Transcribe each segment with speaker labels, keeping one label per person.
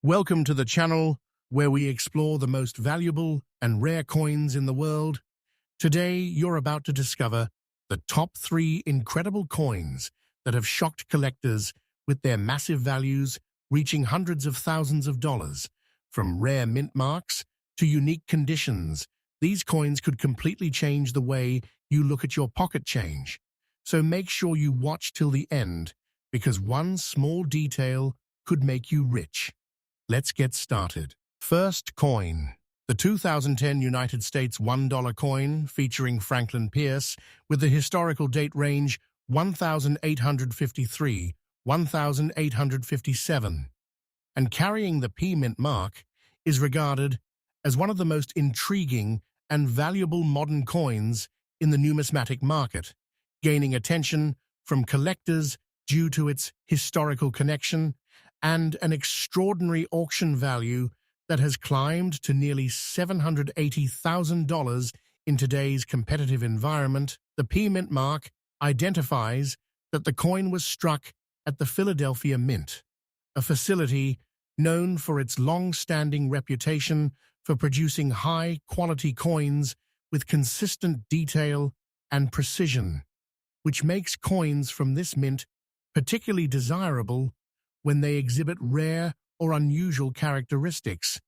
Speaker 1: Welcome to the channel where we explore the most valuable and rare coins in the world. Today, you're about to discover the top 3 incredible coins that have shocked collectors with their massive values reaching hundreds of thousands of dollars. From rare mint marks to unique conditions, these coins could completely change the way you look at your pocket change. So make sure you watch till the end, because one small detail could make you rich. Let's get started. First coin. The 2010 United States $1 coin featuring Franklin Pierce with the historical date range 1853-1857 and carrying the P Mint mark is regarded as one of the most intriguing and valuable modern coins in the numismatic market, gaining attention from collectors due to its historical connection and an extraordinary auction value that has climbed to nearly $780,000 in today's competitive environment. The P Mint mark identifies that the coin was struck at the Philadelphia Mint, a facility known for its long-standing reputation for producing high-quality coins with consistent detail and precision, which makes coins from this mint particularly desirable when they exhibit rare or unusual characteristics.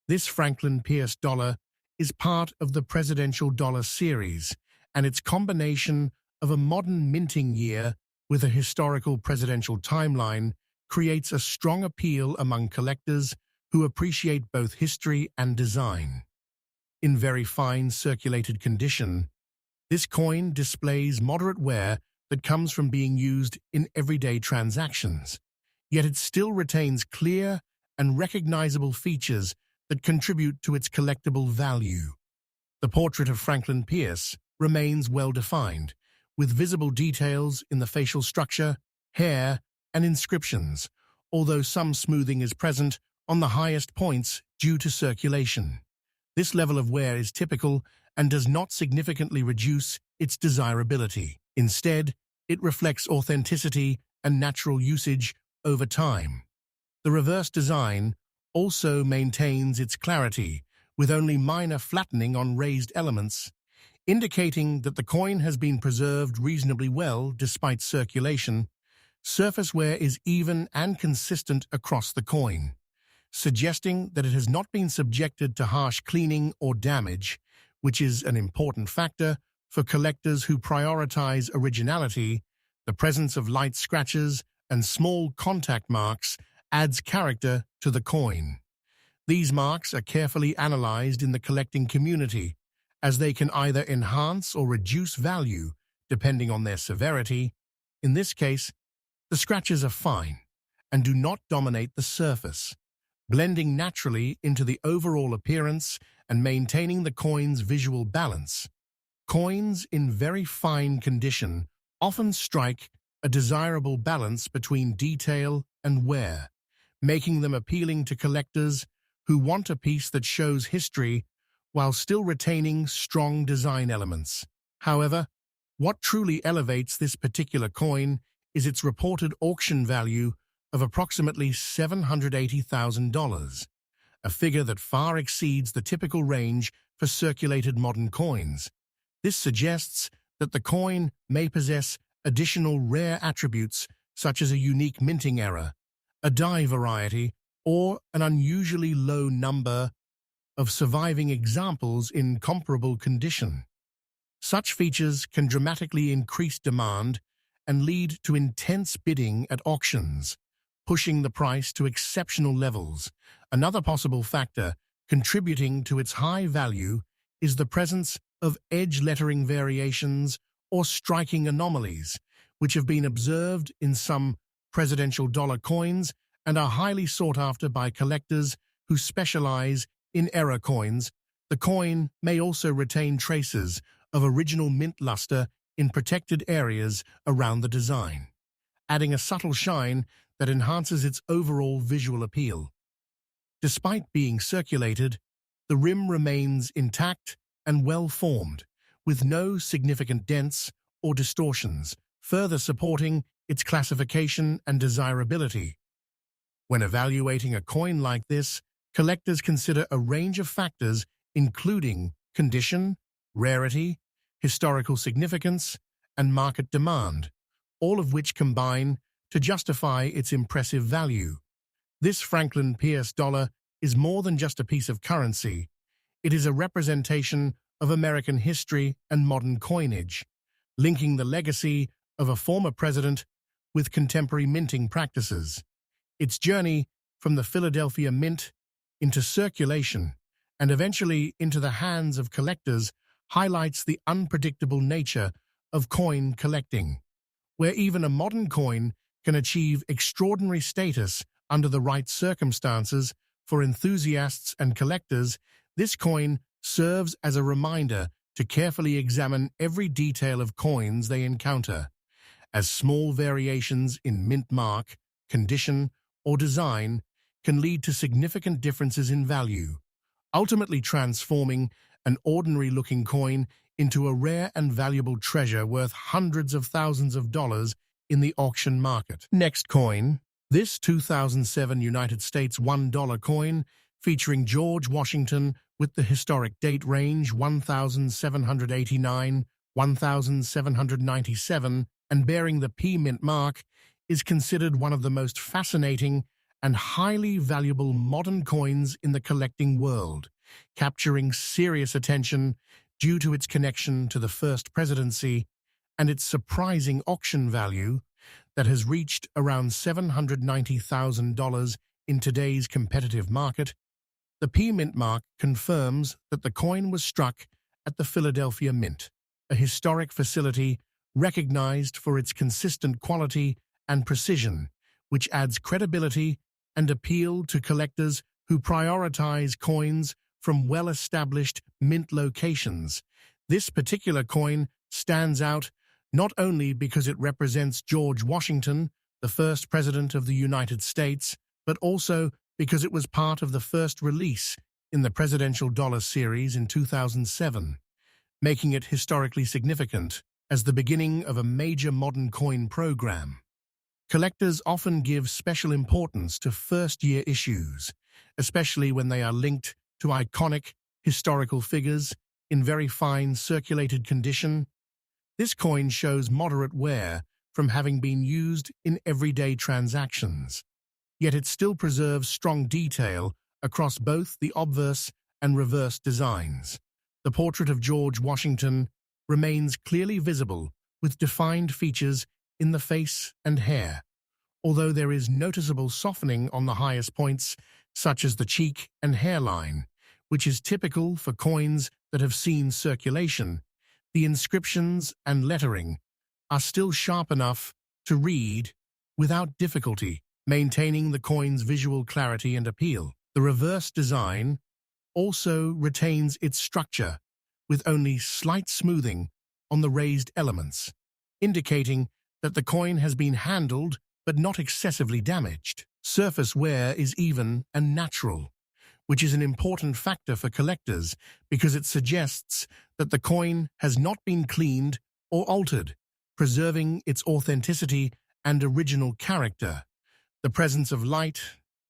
Speaker 1: This Franklin Pierce dollar is part of the Presidential Dollar series, and its combination of a modern minting year with a historical presidential timeline creates a strong appeal among collectors who appreciate both history and design. In very fine circulated condition, this coin displays moderate wear that comes from being used in everyday transactions, yet it still retains clear and recognizable features that contribute to its collectible value. The portrait of Franklin Pierce remains well-defined, with visible details in the facial structure, hair, and inscriptions, although some smoothing is present on the highest points due to circulation. This level of wear is typical and does not significantly reduce its desirability. Instead, it reflects authenticity and natural usage over time. The reverse design also maintains its clarity, with only minor flattening on raised elements, indicating that the coin has been preserved reasonably well despite circulation. Surface wear is even and consistent across the coin, suggesting that it has not been subjected to harsh cleaning or damage, which is an important factor for collectors who prioritize originality. The presence of light scratches and small contact marks adds character to the coin. These marks are carefully analyzed in the collecting community, as they can either enhance or reduce value depending on their severity. In this case, the scratches are fine and do not dominate the surface, blending naturally into the overall appearance and maintaining the coin's visual balance. Coins in very fine condition often strike a desirable balance between detail and wear, making them appealing to collectors who want a piece that shows history while still retaining strong design elements. However, what truly elevates this particular coin is its reported auction value of approximately $780,000, a figure that far exceeds the typical range for circulated modern coins. This suggests that the coin may possess additional rare attributes such as a unique minting error, a die variety, or an unusually low number of surviving examples in comparable condition. Such features can dramatically increase demand and lead to intense bidding at auctions, pushing the price to exceptional levels. Another possible factor contributing to its high value is the presence of edge lettering variations or striking anomalies, which have been observed in some presidential dollar coins and are highly sought after by collectors who specialize in error coins. The coin may also retain traces of original mint luster in protected areas around the design, adding a subtle shine that enhances its overall visual appeal. Despite being circulated, the rim remains intact and well-formed, with no significant dents or distortions, further supporting its classification and desirability. When evaluating a coin like this, collectors consider a range of factors including condition, rarity, historical significance, and market demand, all of which combine to justify its impressive value. This Franklin Pierce dollar is more than just a piece of currency. It is a representation of American history and modern coinage, linking the legacy of a former president with contemporary minting practices. Its journey from the Philadelphia Mint into circulation and eventually into the hands of collectors highlights the unpredictable nature of coin collecting, where even a modern coin can achieve extraordinary status under the right circumstances. For enthusiasts and collectors, this coin serves as a reminder to carefully examine every detail of coins they encounter, as small variations in mint mark, condition, or design can lead to significant differences in value, ultimately transforming an ordinary-looking coin into a rare and valuable treasure worth hundreds of thousands of dollars in the auction market. Next coin. This 2007 United States $1 coin, featuring George Washington with the historic date range 1789-1797 and bearing the P Mint mark, is considered one of the most fascinating and highly valuable modern coins in the collecting world, capturing serious attention due to its connection to the first presidency and its surprising auction value that has reached around $790,000 in today's competitive market. The P Mint mark confirms that the coin was struck at the Philadelphia Mint, a historic facility recognized for its consistent quality and precision, which adds credibility and appeal to collectors who prioritize coins from well-established mint locations. This particular coin stands out not only because it represents George Washington, the first president of the United States, but also because it was part of the first release in the Presidential Dollar Series in 2007, making it historically significant as the beginning of a major modern coin program. Collectors often give special importance to first-year issues, especially when they are linked to iconic historical figures in very fine circulated condition. This coin shows moderate wear from having been used in everyday transactions, yet it still preserves strong detail across both the obverse and reverse designs. The portrait of George Washington remains clearly visible with defined features in the face and hair, although there is noticeable softening on the highest points, such as the cheek and hairline, which is typical for coins that have seen circulation. The inscriptions and lettering are still sharp enough to read without difficulty, maintaining the coin's visual clarity and appeal. The reverse design also retains its structure, with only slight smoothing on the raised elements, indicating that the coin has been handled but not excessively damaged. Surface wear is even and natural, which is an important factor for collectors because it suggests that the coin has not been cleaned or altered, preserving its authenticity and original character. The presence of light,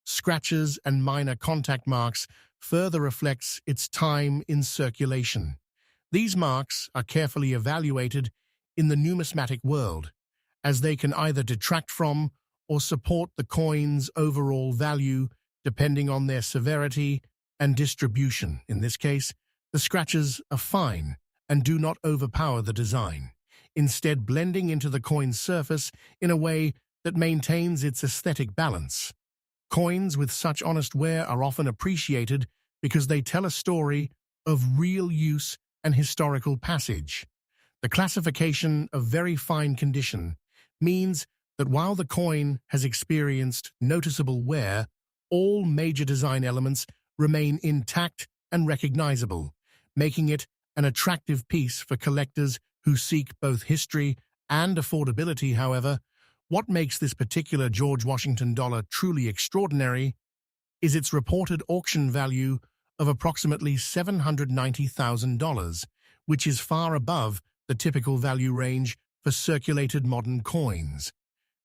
Speaker 1: scratches, and minor contact marks further reflects its time in circulation. These marks are carefully evaluated in the numismatic world, as they can either detract from or support the coin's overall value depending on their severity and distribution. In this case, the scratches are fine and do not overpower the design, instead blending into the coin's surface in a way that maintains its aesthetic balance. Coins with such honest wear are often appreciated because they tell a story of real use and historical passage. The classification of very fine condition means that while the coin has experienced noticeable wear, all major design elements remain intact and recognizable, making it an attractive piece for collectors who seek both history and affordability. However, what makes this particular George Washington dollar truly extraordinary is its reported auction value of approximately $790,000, which is far above the typical value range for circulated modern coins.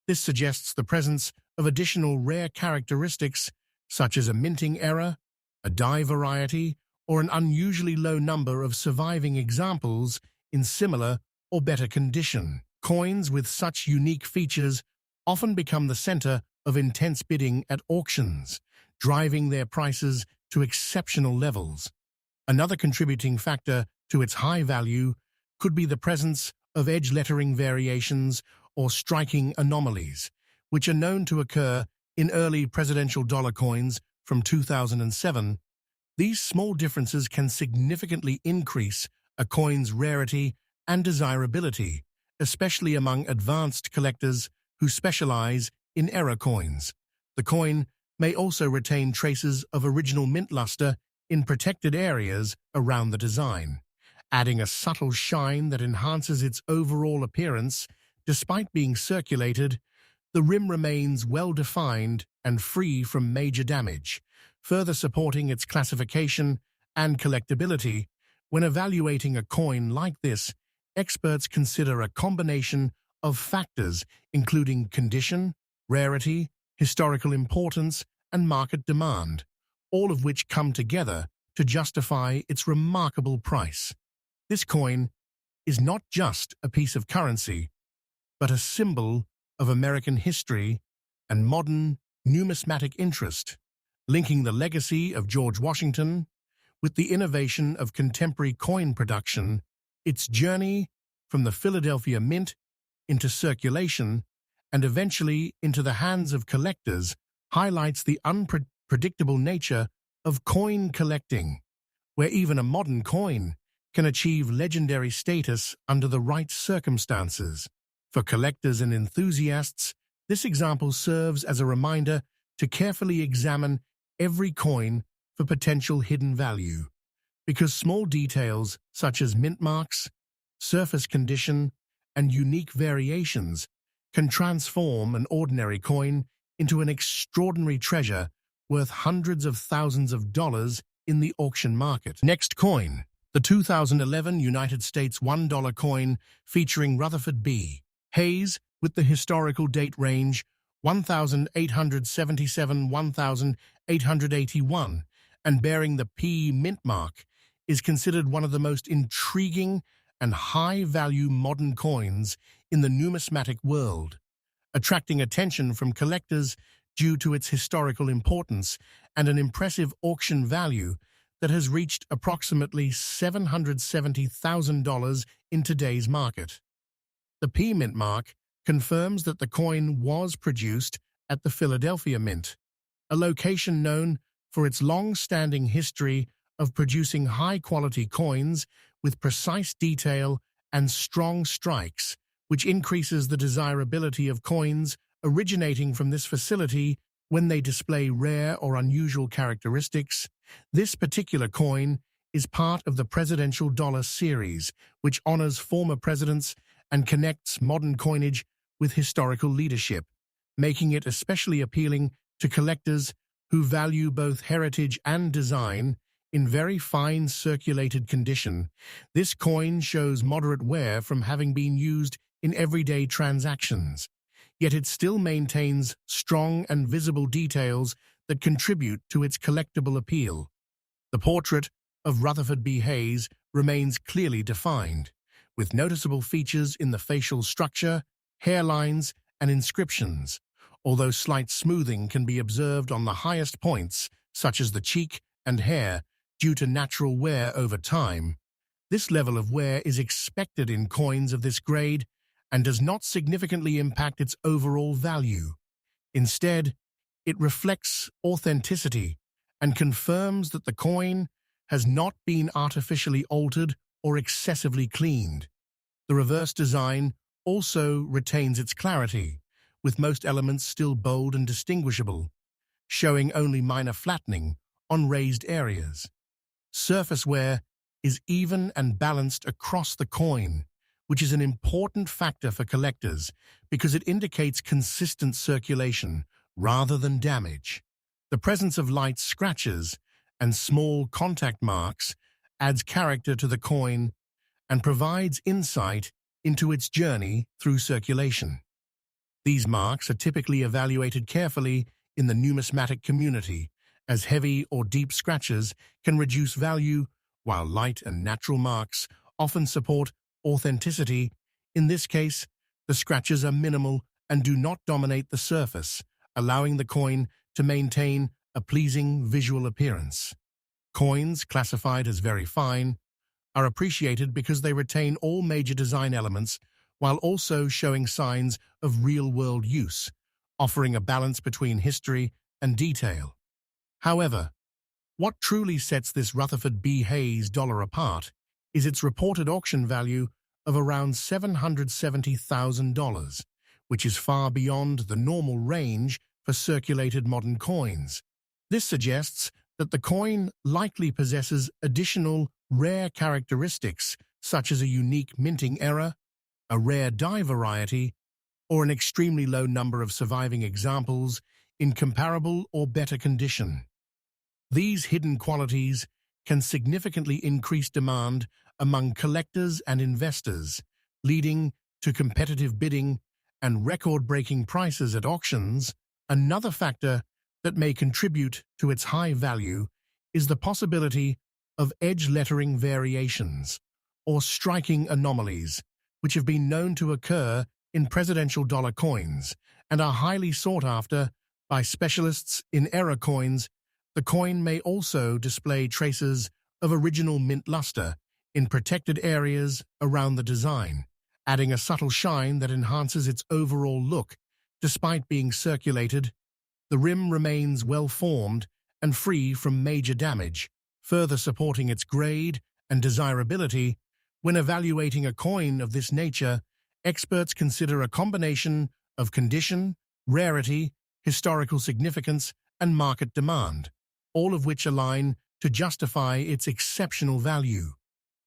Speaker 1: This suggests the presence of additional rare characteristics such as a minting error, a die variety, or an unusually low number of surviving examples in similar or better condition. Coins with such unique features often become the center of intense bidding at auctions, driving their prices to exceptional levels. Another contributing factor to its high value could be the presence of edge lettering variations or striking anomalies, which are known to occur in early presidential dollar coins from 2007. These small differences can significantly increase a coin's rarity and desirability, especially among advanced collectors who specialize in error coins. The coin may also retain traces of original mint luster in protected areas around the design, adding a subtle shine that enhances its overall appearance. Despite being circulated, the rim remains well-defined and free from major damage, further supporting its classification and collectability. When evaluating a coin like this, experts consider a combination of factors including condition, rarity, historical importance, and market demand, all of which come together to justify its remarkable price. This coin is not just a piece of currency, but a symbol of American history and modern numismatic interest, linking the legacy of George Washington with the innovation of contemporary coin production. Its journey from the Philadelphia Mint into circulation and eventually into the hands of collectors highlights the unpredictable nature of coin collecting, where even a modern coin can achieve legendary status under the right circumstances. For collectors and enthusiasts, this example serves as a reminder to carefully examine every coin for potential hidden value, because small details such as mint marks, surface condition, and unique variations can transform an ordinary coin into an extraordinary treasure worth hundreds of thousands of dollars in the auction market. Next coin, the 2011 United States $1 coin featuring Rutherford B Hayes with the historical date range 1877–1881 and bearing the P mint mark, is considered one of the most intriguing and high-value modern coins in the numismatic world, attracting attention from collectors due to its historical importance and an impressive auction value that has reached approximately $770,000 in today's market. The P mint mark confirms that the coin was produced at the Philadelphia Mint, a location known for its long-standing history of producing high-quality coins with precise detail and strong strikes, which increases the desirability of coins originating from this facility when they display rare or unusual characteristics. This particular coin is part of the Presidential Dollar Series, which honors former presidents and connects modern coinage with historical leadership, making it especially appealing to collectors who value both heritage and design. In very fine circulated condition, this coin shows moderate wear from having been used in everyday transactions, yet it still maintains strong and visible details that contribute to its collectible appeal. The portrait of Rutherford B Hayes remains clearly defined, with noticeable features in the facial structure, hairlines, and inscriptions, although slight smoothing can be observed on the highest points, such as the cheek and hair, due to natural wear over time. This level of wear is expected in coins of this grade and does not significantly impact its overall value. Instead, it reflects authenticity and confirms that the coin has not been artificially altered or excessively cleaned. The reverse design also retains its clarity, with most elements still bold and distinguishable, showing only minor flattening on raised areas. Surface wear is even and balanced across the coin, which is an important factor for collectors because it indicates consistent circulation rather than damage. The presence of light scratches and small contact marks adds character to the coin and provides insight into its journey through circulation. These marks are typically evaluated carefully in the numismatic community, as heavy or deep scratches can reduce value, while light and natural marks often support authenticity. In this case, the scratches are minimal and do not dominate the surface, allowing the coin to maintain a pleasing visual appearance. Coins, classified as very fine, are appreciated because they retain all major design elements while also showing signs of real-world use, offering a balance between history and detail. However, what truly sets this Rutherford B Hayes dollar apart is its reported auction value of around $770,000, which is far beyond the normal range for circulated modern coins. This suggests that the coin likely possesses additional rare characteristics such as a unique minting error, a rare die variety, or an extremely low number of surviving examples in comparable or better condition. These hidden qualities can significantly increase demand among collectors and investors, leading to competitive bidding and record-breaking prices at auctions. Another factor that may contribute to its high value is the possibility of edge lettering variations, or striking anomalies, which have been known to occur in presidential dollar coins and are highly sought after by specialists in error coins. The coin may also display traces of original mint luster in protected areas around the design, adding a subtle shine that enhances its overall look. Despite being circulated, the rim remains well-formed and free from major damage, further supporting its grade and desirability. When evaluating a coin of this nature, experts consider a combination of condition, rarity, historical significance, and market demand, all of which align to justify its exceptional value.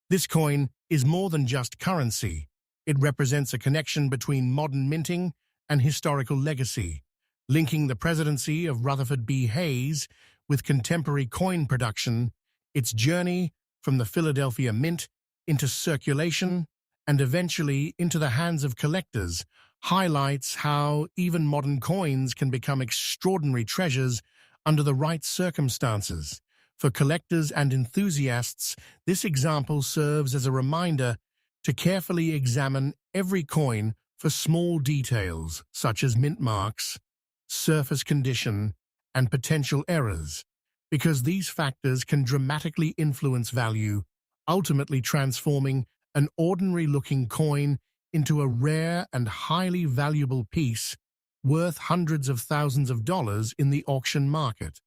Speaker 1: This coin is more than just currency. It represents a connection between modern minting and historical legacy, linking the presidency of Rutherford B Hayes with contemporary coin production. Its journey from the Philadelphia Mint into circulation and eventually into the hands of collectors highlights how even modern coins can become extraordinary treasures under the right circumstances. For collectors and enthusiasts, this example serves as a reminder to carefully examine every coin for small details such as mint marks, surface condition, and potential errors, because these factors can dramatically influence value, ultimately transforming an ordinary-looking coin into a rare and highly valuable piece worth hundreds of thousands of dollars in the auction market.